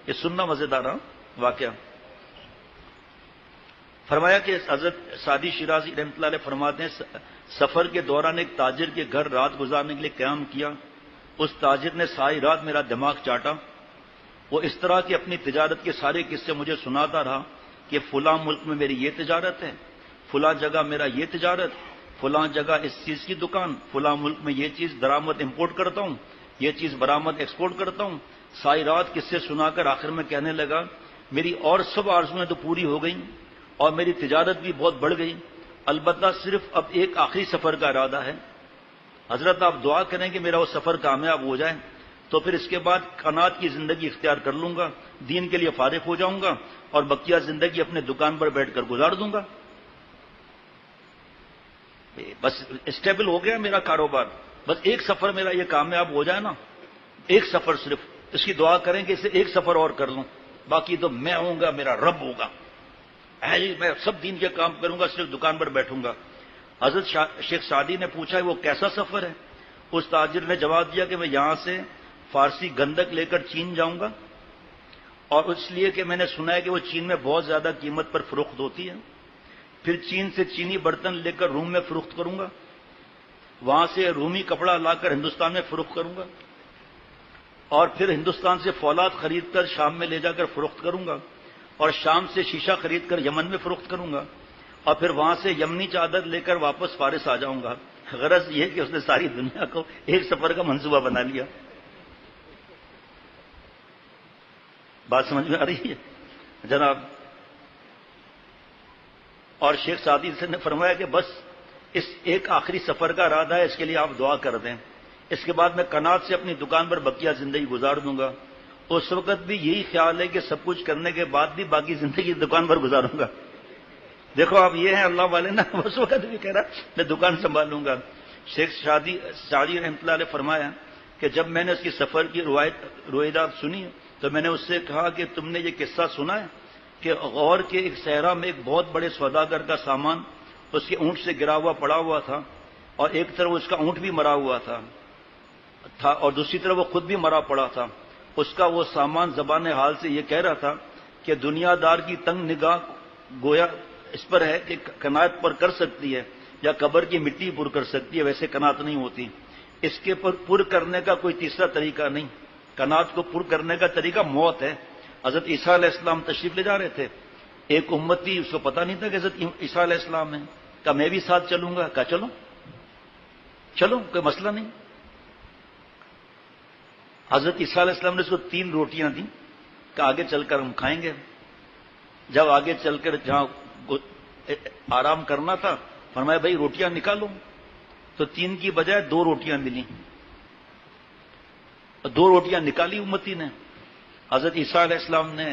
یہ سننا مزیدار واقعہ. فرمایا کہ حضرت سعدی شیرازی رحمۃ اللہ علیہ فرماتے ہیں سفر کے دوران ایک تاجر کے گھر رات گزارنے کے لیے قیام کیا. اس تاجر نے ساری رات میرا دماغ چاٹا. وہ اس طرح کی اپنی تجارت کے سارے قصے مجھے سناتا رہا کہ فلاں ملک میں میری یہ تجارت ہے، فلاں جگہ میرا یہ تجارت، فلاں جگہ اس چیز کی دکان، فلاں ملک میں یہ چیز درآمد امپورٹ کرتا ہوں، یہ چیز برآمد ایکسپورٹ کرتا ہوں. ساری رات قصے سنا کر آخر میں کہنے لگا میری اور سب آرزویں تو پوری ہو گئیں اور میری تجارت بھی بہت بڑھ گئی، البتہ صرف اب ایک آخری سفر کا ارادہ ہے. حضرت آپ دعا کریں کہ میرا وہ سفر کامیاب ہو جائے، تو پھر اس کے بعد قناعت کی زندگی اختیار کر لوں گا، دین کے لیے فارغ ہو جاؤں گا اور بقیہ زندگی اپنے دکان پر بیٹھ کر گزار دوں گا. بس اسٹیبل ہو گیا میرا کاروبار، بس ایک سفر میرا یہ کامیاب ہو جائے نا، ایک سفر صرف. اس کی دعا کریں کہ اسے ایک سفر اور کر لوں، باقی تو میں ہوں گا، میرا رب ہوگا، میں سب دین کے کام کروں گا، صرف دکان پر بیٹھوں گا. حضرت شیخ سعدی نے پوچھا وہ کیسا سفر ہے؟ اس تاجر نے جواب دیا کہ میں یہاں سے فارسی گندک لے کر چین جاؤں گا، اور اس لیے کہ میں نے سنا ہے کہ وہ چین میں بہت زیادہ قیمت پر فروخت ہوتی ہے. پھر چین سے چینی برتن لے کر روم میں فروخت کروں گا، وہاں سے رومی کپڑا لا کر ہندوستان میں فروخت کروں گا، اور پھر ہندوستان سے فولاد خرید کر شام میں لے جا کر فروخت کروں گا، اور شام سے شیشہ خرید کر یمن میں فروخت کروں گا، اور پھر وہاں سے یمنی چادر لے کر واپس فارس آ جاؤں گا. غرض یہ کہ اس نے ساری دنیا کو ایک سفر کا منصوبہ بنا لیا. بات سمجھ میں آ رہی ہے جناب؟ اور شیخ سعدی سے نے فرمایا کہ بس اس ایک آخری سفر کا ارادہ ہے، اس کے لیے آپ دعا کر دیں، اس کے بعد میں قناعت سے اپنی دکان پر بقیہ زندگی گزار دوں گا. اس وقت بھی یہی خیال ہے کہ سب کچھ کرنے کے بعد بھی باقی زندگی دکان پر گزاروں گا. دیکھو آپ یہ ہیں اللہ والے نا، اس وقت بھی کہہ رہا میں دکان سنبھالوں گا. شیخ سعدی رحمۃ اللہ علیہ فرمایا کہ جب میں نے اس کی سفر کی روایات سنی تو میں نے اس سے کہا کہ تم نے یہ قصہ سنا ہے کہ غور کے ایک صحرا میں ایک بہت بڑے سوداگر کا سامان اس کے اونٹ سے گرا ہوا پڑا ہوا تھا، اور ایک طرف اس کا اونٹ بھی مرا ہوا تھا اور دوسری طرف وہ خود بھی مرا پڑا تھا. اس کا وہ سامان زبان حال سے یہ کہہ رہا تھا کہ دنیا دار کی تنگ نگاہ گویا اس پر ہے کہ قناعت پر کر سکتی ہے یا قبر کی مٹی پر کر سکتی ہے، ویسے قناعت نہیں ہوتی. اس کے پر کرنے کا کوئی تیسرا طریقہ نہیں. قناعت کو پر کرنے کا طریقہ موت ہے. حضرت عیسیٰ علیہ السلام تشریف لے جا رہے تھے، ایک امتی اس کو پتہ نہیں تھا کہ حضرت عیسیٰ علیہ السلام ہے، کہا میں بھی ساتھ چلوں گا. کہا چلو کوئی مسئلہ نہیں. حضرت عیسیٰ علیہ السلام نے اس کو 3 روٹیاں دیں، کہ آگے چل کر ہم کھائیں گے. جب آگے چل کر جہاں آرام کرنا تھا فرمایا بھائی روٹیاں نکالو، تو 3 کی بجائے 2 روٹیاں ملی. 2 روٹیاں نکالی امتی نے. حضرت عیسیٰ علیہ السلام نے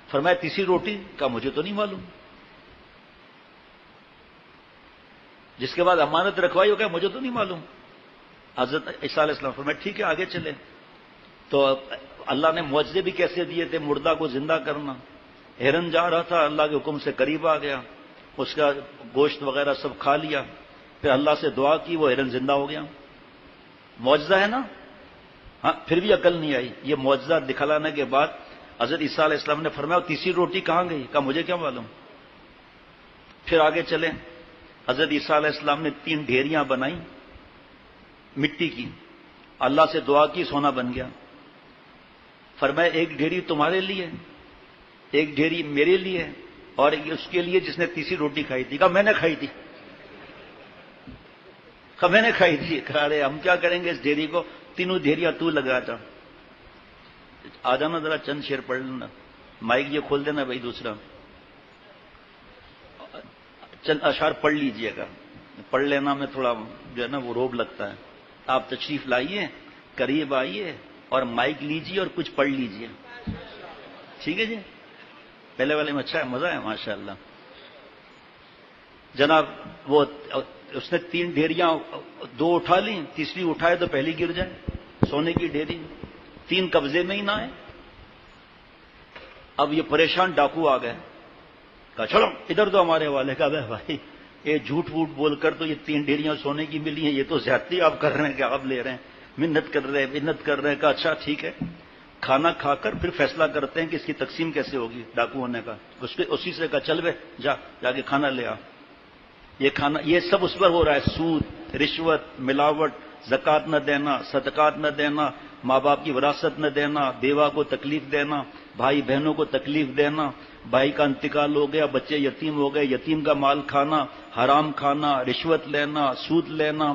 فرمایا تیسری روٹی؟ کہا مجھے تو نہیں معلوم. جس کے بعد امانت رکھوائی ہو گیا مجھے تو نہیں معلوم. حضرت عیسیٰ علیہ السلام فرمایا ٹھیک ہے آگے چلے. تو اللہ نے معجزے بھی کیسے دیے تھے، مردہ کو زندہ کرنا. ہرن جا رہا تھا، اللہ کے حکم سے قریب آ گیا، اس کا گوشت وغیرہ سب کھا لیا، پھر اللہ سے دعا کی، وہ ہرن زندہ ہو گیا. معجزہ ہے نا. ہاں پھر بھی عقل نہیں آئی. یہ معجزہ دکھلانے کے بعد حضرت عیسیٰ علیہ السلام نے فرمایا تیسری روٹی کہاں گئی؟ کہا مجھے کیا معلوم. پھر آگے چلے. حضرت عیسیٰ علیہ السلام نے 3 ڈھیریاں بنائیں مٹی کی، اللہ سے دعا کی، سونا بن گیا. فرمایا ایک ڈھیری تمہارے لیے، ایک ڈھیری میرے لیے، اور اس کے لیے جس نے تیسری روٹی کھائی تھی. کہا میں نے کھائی تھی. میں نے کھائی تھی. کہا ارے ہم کیا کریں گے اس ڈھیری کو، 3 ڈھیریاں تو لگا تھا. آ جانا ذرا چند شعر پڑھ لینا، مائک یہ کھول دینا بھائی. دوسرا چند اشعار پڑھ لیجئے گا، پڑھ لینا میں تھوڑا جو ہے نا وہ روب لگتا ہے. آپ تشریف لائیے، قریب آئیے اور مائک لیجئے اور کچھ پڑھ لیجئے. ٹھیک ہے جی؟ پہلے والے میں اچھا ہے، مزہ ہے ماشاءاللہ. جناب وہ اس نے 3 ڈھیریاں 2 اٹھا لی، تیسری اٹھائے تو پہلی گر جائے. سونے کی ڈھیری 3 قبضے میں ہی نہ آئے. اب یہ پریشان ڈاکو آ گئے. کہا چلو ادھر تو ہمارے والے. کا بھائی یہ جھوٹ ووٹ بول کر تو یہ 3 ڈھیریاں سونے کی ملی ہیں، یہ تو زیادتی آپ کر رہے ہیں کہ آپ لے رہے ہیں، منت کر رہے ہیں. کہا اچھا ٹھیک ہے. کھانا کھا کر پھر فیصلہ کرتے ہیں کہ اس کی تقسیم کیسے ہوگی ڈاکو ہونے کا. اسی سے کہا چل بے جا کے کھانا لے آ. یہ کھانا یہ سب اس پر ہو رہا ہے. سود، رشوت، ملاوٹ، زکوٰۃ نہ دینا، صدقات نہ دینا، ماں باپ کی وراثت نہ دینا، بیوہ کو تکلیف دینا، بھائی بہنوں کو تکلیف دینا، بھائی کا انتقال ہو گیا، بچے یتیم ہو گئے، یتیم کا مال کھانا، حرام کھانا، رشوت لینا، سود لینا،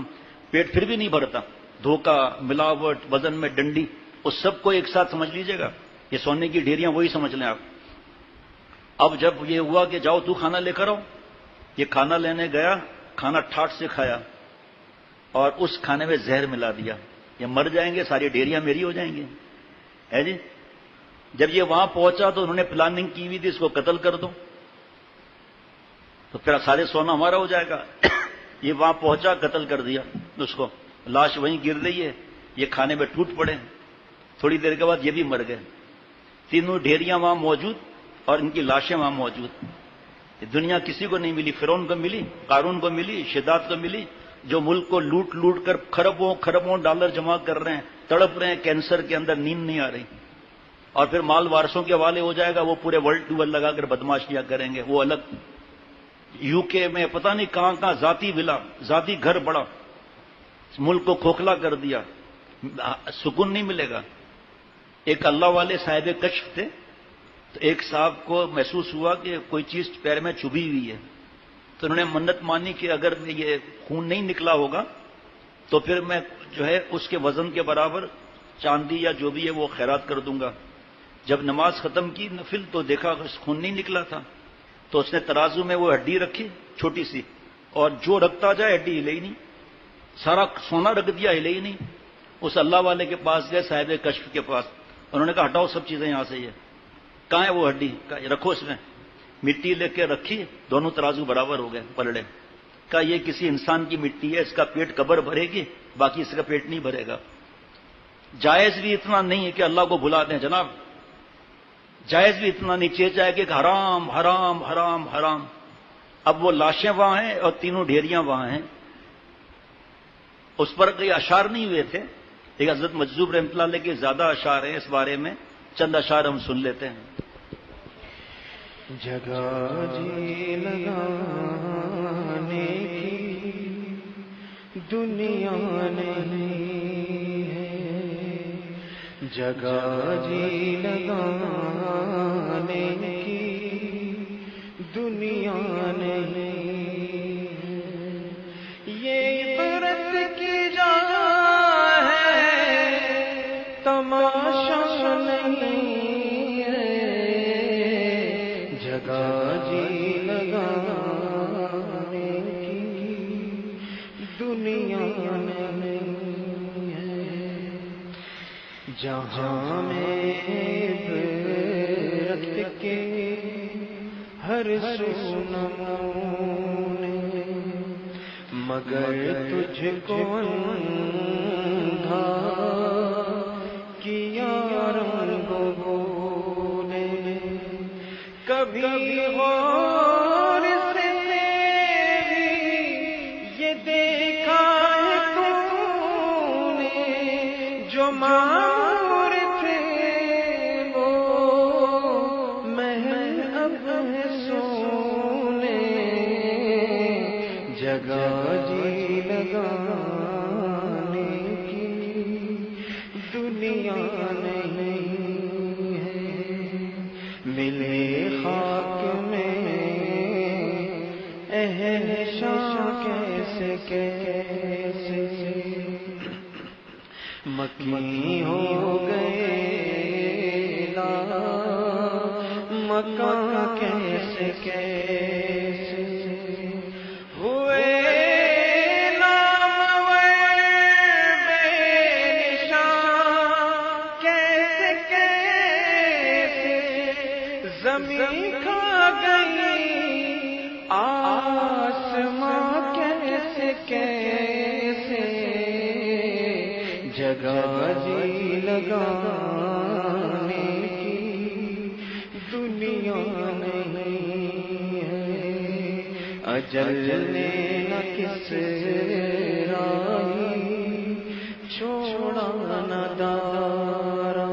پیٹ پھر بھی نہیں بھرتا، دھوکہ، ملاوٹ، وزن میں ڈنڈی، اس سب کو ایک ساتھ سمجھ لیجئے گا. یہ سونے کی ڈھیریاں وہی سمجھ لیں آپ. اب جب یہ ہوا کہ جاؤ تو کھانا لے کر آؤ، یہ کھانا لینے گیا، کھانا ٹھاٹ سے کھایا اور اس کھانے میں زہر ملا دیا. یہ مر جائیں گے، ساری ڈیریاں میری ہو جائیں گی، ہے جی. جب یہ وہاں پہنچا تو انہوں نے پلاننگ کی ہوئی تھی اس کو قتل کر دو، تو پھر سارے سونا ہمارا ہو جائے گا. یہ وہاں پہنچا، قتل کر دیا اس کو، لاش وہیں گر رہی ہے، یہ کھانے میں ٹوٹ پڑے. تھوڑی دیر کے بعد یہ بھی مر گئے. تینوں ڈھیریاں وہاں موجود اور ان کی لاشیں وہاں موجود. دنیا کسی کو نہیں ملی. فرعون کو ملی، قارون کو ملی، شداد کو ملی، جو ملک کو لوٹ لوٹ کر خربوں خربوں ڈالر جمع کر رہے ہیں، تڑپ رہے ہیں، کینسر کے اندر نیند نہیں آ رہی. اور پھر مال وارثوں کے حوالے ہو جائے گا، وہ پورے ورلڈ ٹور لگا کر بدماشیاں کریں گے. وہ الگ یو کے میں پتہ نہیں کہاں کہاں ذاتی ولا، ذاتی گھر بڑا، ملک کو کھوکھلا کر دیا. سکون نہیں ملے گا. ایک اللہ والے صاحب کشف تھے، تو ایک صاحب کو محسوس ہوا کہ کوئی چیز پیر میں چبھی ہوئی ہے، تو انہوں نے منت مانی کہ اگر یہ خون نہیں نکلا ہوگا تو پھر میں جو ہے اس کے وزن کے برابر چاندی یا جو بھی ہے وہ خیرات کر دوں گا. جب نماز ختم کی نفل تو دیکھا خون نہیں نکلا تھا، تو اس نے ترازو میں وہ ہڈی رکھی چھوٹی سی، اور جو رکھتا جائے ہڈی ہلے ہی نہیں. سارا سونا رکھ دیا، ہلے ہی نہیں. اس اللہ والے کے پاس گئے، صاحب کشف کے پاس. انہوں نے کہا ہٹاؤ سب چیزیں یہاں سے. یہ کہاں ہے وہ ہڈی؟ رکھو اس میں. مٹی لے کے رکھی، دونوں ترازو برابر ہو گئے پلڑے. کہا یہ کسی انسان کی مٹی ہے، اس کا پیٹ قبر بھرے گی، باقی اس کا پیٹ نہیں بھرے گا. جائز بھی اتنا نہیں ہے کہ اللہ کو بھلا دیں جناب، جائز بھی اتنا نیچے جائے کہ حرام حرام حرام حرام. اب وہ لاشیں وہاں ہیں اور تینوں ڈھیریاں وہاں ہیں. اس پر کوئی اشعار نہیں ہوئے تھے. ایک حضرت مجذوب رحمۃ اللہ علیہ کے زیادہ اشعار ہیں اس بارے میں، چند اشعار ہم سن لیتے ہیں. جگہ جی لگانے کی دنیا نہیں ہے، جگہ جی لگانے کی دنیا نہیں ہے، یہ عبرت کی جا ہے تماشا نہیں ہے، جگہ جی لگانے کی دنیا نہیں ہے، جہاں میں عبرت کے ہر سو نمونے، مگر تجھ کو اندھا کیا رنگ بولے، کبھی غور سے بھی یہ دیکھا ہے تو نے، جو مامور تھے وہ محل اب ہے سونے، جگہ جی لگانے کی دنیا نہیں ہے، ملے خاک میں اہل شاہ کیسے کیسے، مکی ہو گئے لا مکان کیسے کیسے، ہوئے نامور بے نشان کیسے کیسے، زمین کھا گئی آسماں کیسے کیسے، جگہ جی لگانے کی دنیا نہیں ہے، اجل نے نہ کس راہی چھوڑا نہ دارا،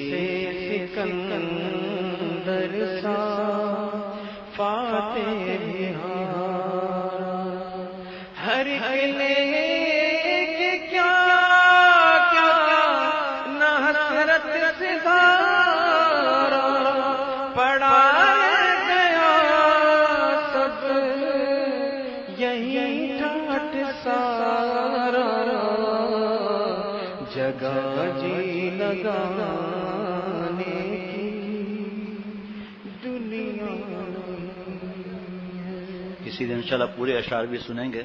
سے سکندر سا فاتح بہار ہر قلعے کے کیا کیا نہ حسرت سے دارا پڑا گیا سب یہی ٹھاٹ سارا جگہ جی لگانے کی دنیا کسی دن انشاءاللہ پورے اشعار بھی سنیں گے.